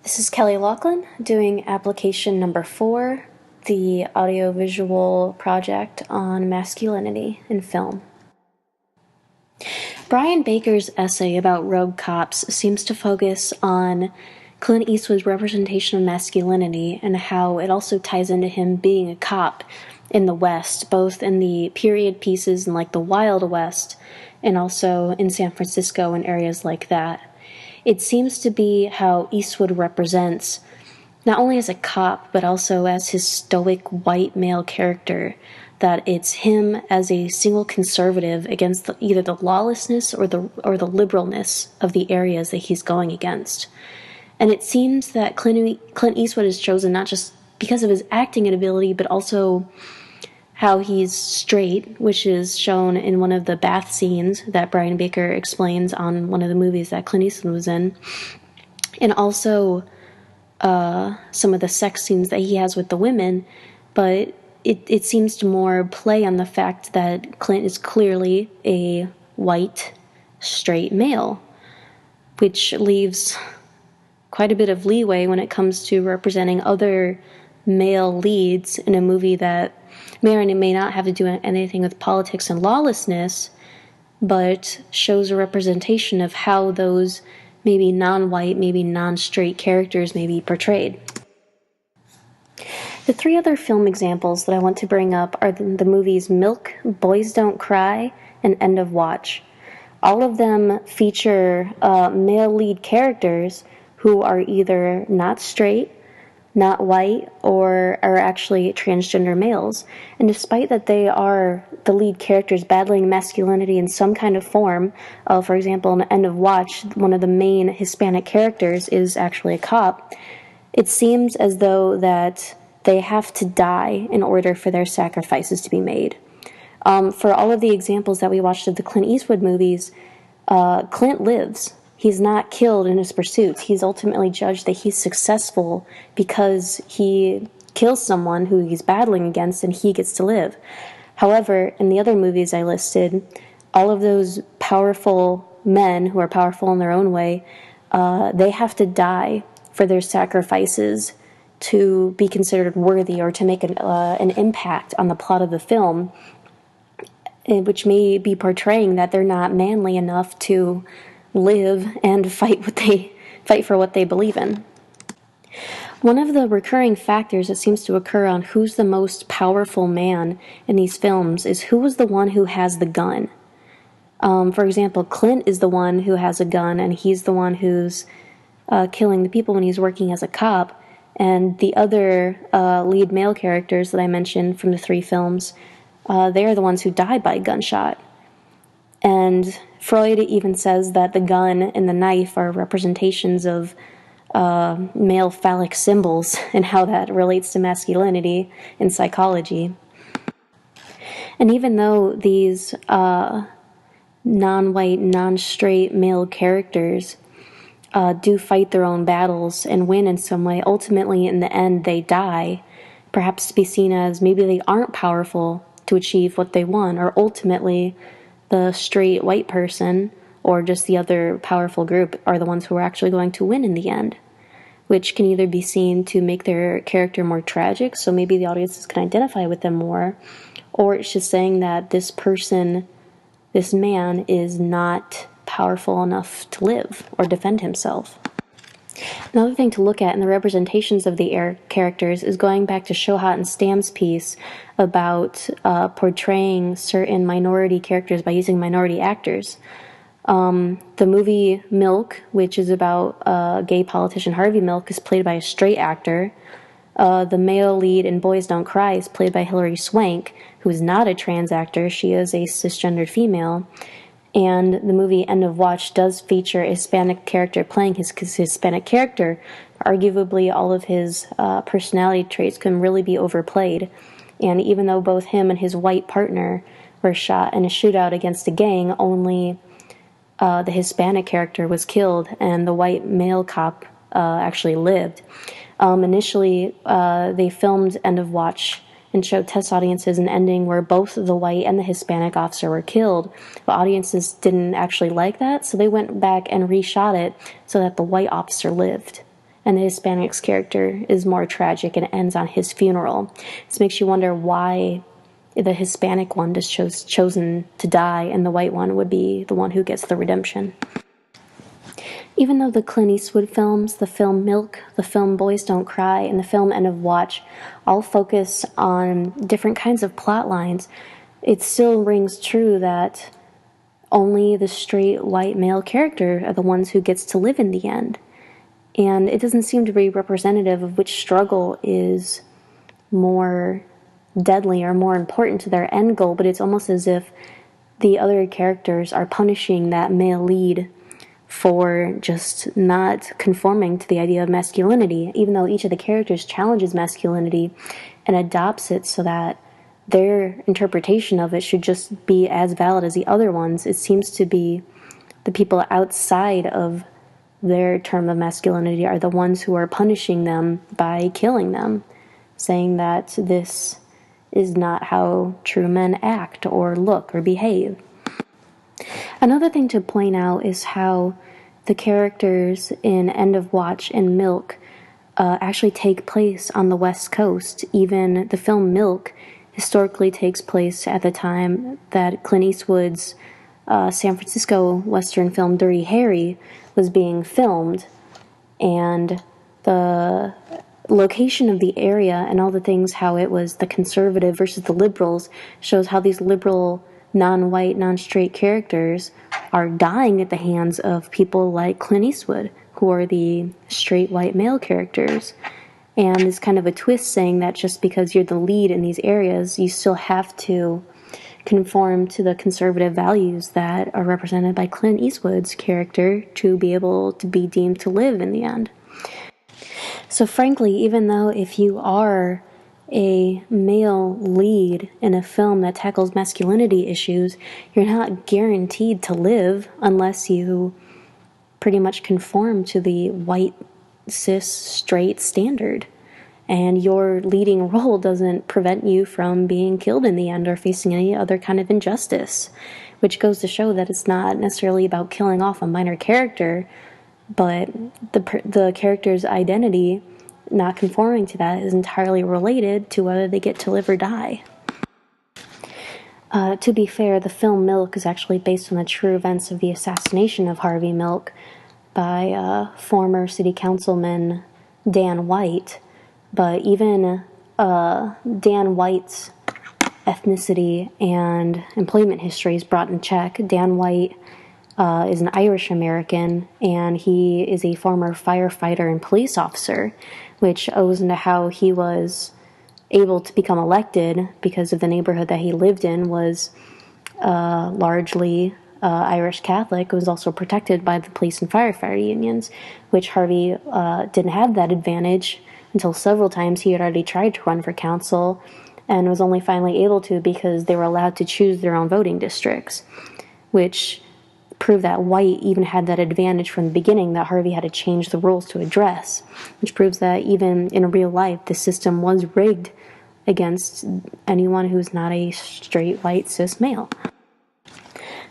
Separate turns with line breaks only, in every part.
This is Kelly Loughlin doing application number 4, the audiovisual project on masculinity in film. Brian Baker's essay about rogue cops seems to focus on Clint Eastwood's representation of masculinity and how it also ties into him being a cop in the West, both in the period pieces in like the Wild West and also in San Francisco and areas like that. It seems to be how Eastwood represents, not only as a cop, but also as his stoic white male character, that it's him as a single conservative against either the lawlessness or the liberalness of the areas that he's going against. And it seems that Clint Eastwood is chosen not just because of his acting ability, but also how he's straight, which is shown in one of the bath scenes that Brian Baker explains on one of the movies that Clint Eastwood was in, and also some of the sex scenes that he has with the women, but it seems to more play on the fact that Clint is clearly a white, straight male, which leaves quite a bit of leeway when it comes to representing other male leads in a movie that may or may not have to do anything with politics and lawlessness, but shows a representation of how those maybe non-white, maybe non-straight characters may be portrayed. The 3 other film examples that I want to bring up are the movies Milk, Boys Don't Cry, and End of Watch. All of them feature male lead characters who are either not straight, not white, or are actually transgender males. And despite that they are the lead characters battling masculinity in some kind of form, for example, in End of Watch, one of the main Hispanic characters is actually a cop, it seems as though that they have to die in order for their sacrifices to be made. For all of the examples that we watched of the Clint Eastwood movies, Clint lives. He's not killed in his pursuits. He's ultimately judged that he's successful because he kills someone who he's battling against and he gets to live. However, in the other movies I listed, all of those powerful men who are powerful in their own way, they have to die for their sacrifices to be considered worthy or to make an impact on the plot of the film, which may be portraying that they're not manly enough to live and fight for what they believe in. One of the recurring factors that seems to occur on who's the most powerful man in these films is who is the one who has the gun. For example, Clint is the one who has a gun, and he's the one who's killing the people when he's working as a cop, and the other lead male characters that I mentioned from the 3 films, they are the ones who die by gunshot. And Freud even says that the gun and the knife are representations of male phallic symbols and how that relates to masculinity in psychology. And even though these non-white, non-straight male characters do fight their own battles and win in some way, ultimately in the end they die, perhaps to be seen as maybe they aren't powerful to achieve what they want, or ultimately the straight white person or just the other powerful group are the ones who are actually going to win in the end, which can either be seen to make their character more tragic, so maybe the audiences can identify with them more, or it's just saying that this person, this man, is not powerful enough to live or defend himself. Another thing to look at in the representations of the characters is going back to Shohat and Stam's piece about portraying certain minority characters by using minority actors. The movie Milk, which is about gay politician Harvey Milk, is played by a straight actor. The male lead in Boys Don't Cry is played by Hilary Swank, who is not a trans actor. She is a cisgendered female. And the movie End of Watch does feature a Hispanic character playing his Hispanic character. Arguably, all of his personality traits can really be overplayed. And even though both him and his white partner were shot in a shootout against a gang, only the Hispanic character was killed and the white male cop actually lived. Initially, they filmed End of Watch and showed test audiences an ending where both the white and the Hispanic officer were killed. But audiences didn't actually like that, so they went back and reshot it so that the white officer lived. and the Hispanic's character is more tragic and ends on his funeral. This makes you wonder why the Hispanic one just chosen to die, and the white one would be the one who gets the redemption. Even though the Clint Eastwood films, the film Milk, the film Boys Don't Cry, and the film End of Watch all focus on different kinds of plot lines, it still rings true that only the straight white male character are the ones who gets to live in the end. And it doesn't seem to be representative of which struggle is more deadly or more important to their end goal, but it's almost as if the other characters are punishing that male lead for just not conforming to the idea of masculinity, even though each of the characters challenges masculinity and adopts it so that their interpretation of it should just be as valid as the other ones. It seems to be the people outside of their term of masculinity are the ones who are punishing them by killing them, saying that this is not how true men act or look or behave. Another thing to point out is how the characters in End of Watch and Milk actually take place on the West Coast. Even the film Milk historically takes place at the time that Clint Eastwood's San Francisco Western film Dirty Harry was being filmed, and the location of the area and all the things, how it was the conservative versus the liberals, shows how these liberal, non-white, non-straight characters are dying at the hands of people like Clint Eastwood, who are the straight white male characters. And it's kind of a twist saying that just because you're the lead in these areas, you still have to conform to the conservative values that are represented by Clint Eastwood's character to be able to be deemed to live in the end. So frankly, even though if you are a male lead in a film that tackles masculinity issues, you're not guaranteed to live unless you pretty much conform to the white, cis, straight standard. And your leading role doesn't prevent you from being killed in the end or facing any other kind of injustice, which goes to show that it's not necessarily about killing off a minor character, but the character's identity not conforming to that is entirely related to whether they get to live or die. To be fair, the film Milk is actually based on the true events of the assassination of Harvey Milk by former city councilman Dan White. But even Dan White's ethnicity and employment history is brought in check. Dan White is an Irish American, and he is a former firefighter and police officer, which owes into how he was able to become elected because of the neighborhood that he lived in was largely Irish Catholic. It was also protected by the police and firefighter unions, which Harvey didn't have that advantage until several times he had already tried to run for council and was only finally able to because they were allowed to choose their own voting districts, which proved that White even had that advantage from the beginning that Harvey had to change the rules to address, which proves that even in real life, the system was rigged against anyone who's not a straight, white, cis male.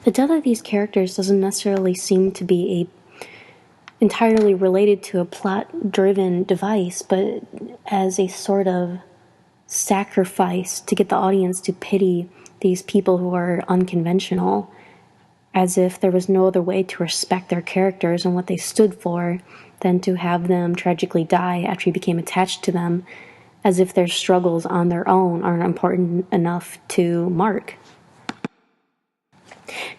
The death of these characters doesn't necessarily seem to be entirely related to a plot-driven device, but as a sort of sacrifice to get the audience to pity these people who are unconventional, as if there was no other way to respect their characters and what they stood for than to have them tragically die after you became attached to them, as if their struggles on their own aren't important enough to mark.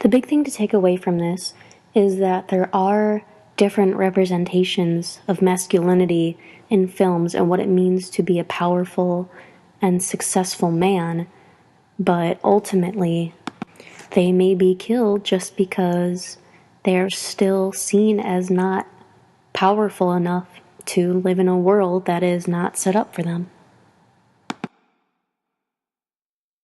The big thing to take away from this is that there are different representations of masculinity in films and what it means to be a powerful and successful man, but ultimately they may be killed just because they're still seen as not powerful enough to live in a world that is not set up for them.